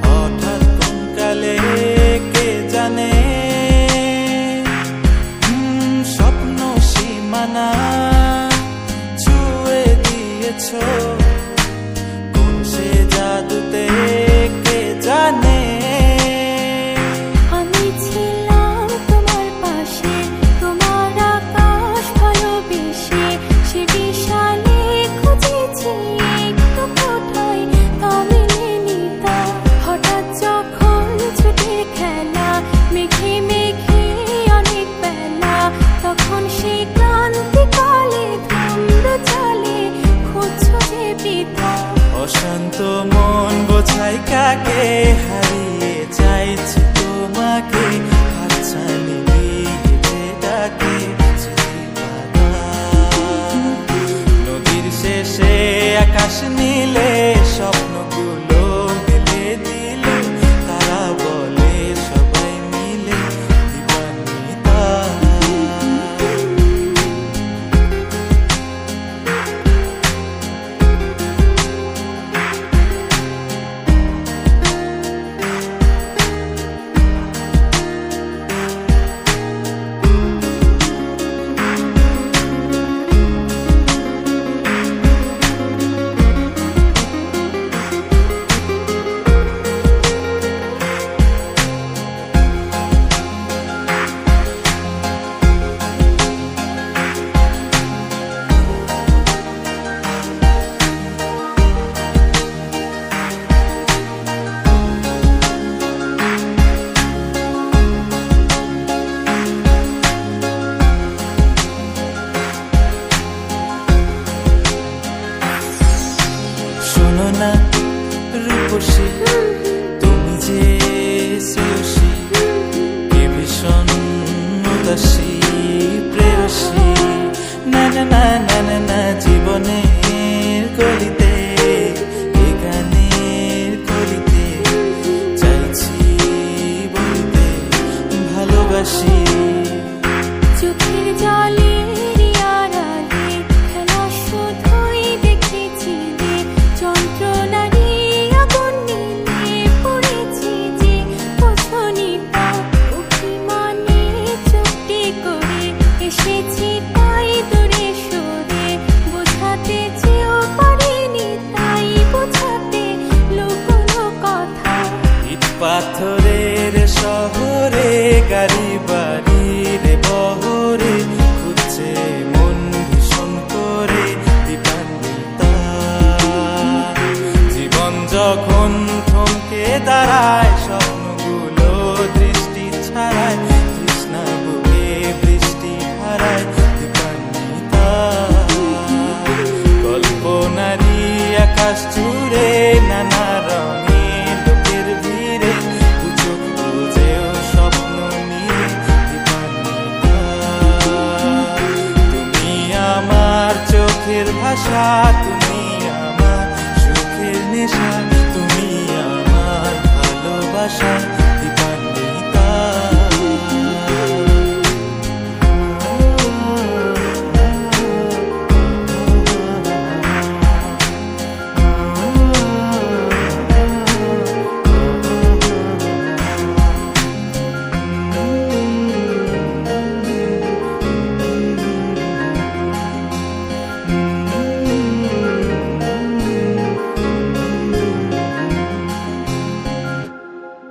হঠাৎ কোন কালে কে জানে, স্বপ্ন সীমানা ছুঁয়ে দিয়েছ, কোন সে জাদুতে কে জানে। আমি ছিলাম তোমার পাশে, তোমার আকাশ ভালোবেসে, সে বিশালে খুঁজেছি একটু কোথায় তা মেলেনি তা। হঠাৎ যখন ছুটে খেলা মেঘে মেঘে অনেক বেলা, তখন সেই ক্রান্তিকালে ধুম্র চালে খুঁজছো যে পিতা। অশান্ত মন বোঝাই কাকে, হারিয়ে চাইছি তোমাকে, হাতছানি দিয়ে যে ডাকে নদীর শেষে আকাশ নীলে, স্বপ্নগুলো মেলে দিলে, তারা বলে সবাই মিলে দিবানিতা। শোনো না রূপসী, তুমি যে শ্রেয়সী, কে ভীষণ উদাসী প্রেয়সী। না না না না না না, জীবনের গলিতে এ গানের কলিতে চাইছি বলতে ভালোবাসি। চোখের জলের আড়ালে খেলা শুধুই দেখেছি রে, যন্ত্রণারই আগুন নিয়ে পড়েছি যে বোঝনি তা। অভিমানে চুপটি করে এসেছি তাই দূরে সরে, বোঝাতে চেয়েও পারিনি তাই বোঝাতে লুকোনো কথা। ইট পাথরের শহরে গাড়ি বাড়ির বহরে, খুঁজছে মন ভীষণ করে দিবানিতা। জীবন যখন থমকে দাঁড়ায়, স্বপ্নগুলো দৃষ্টি ছাড়ায়, তৃষ্ণা বুকে বৃষ্টি হারায় দিবানিতা। কল্পনারই আকাশ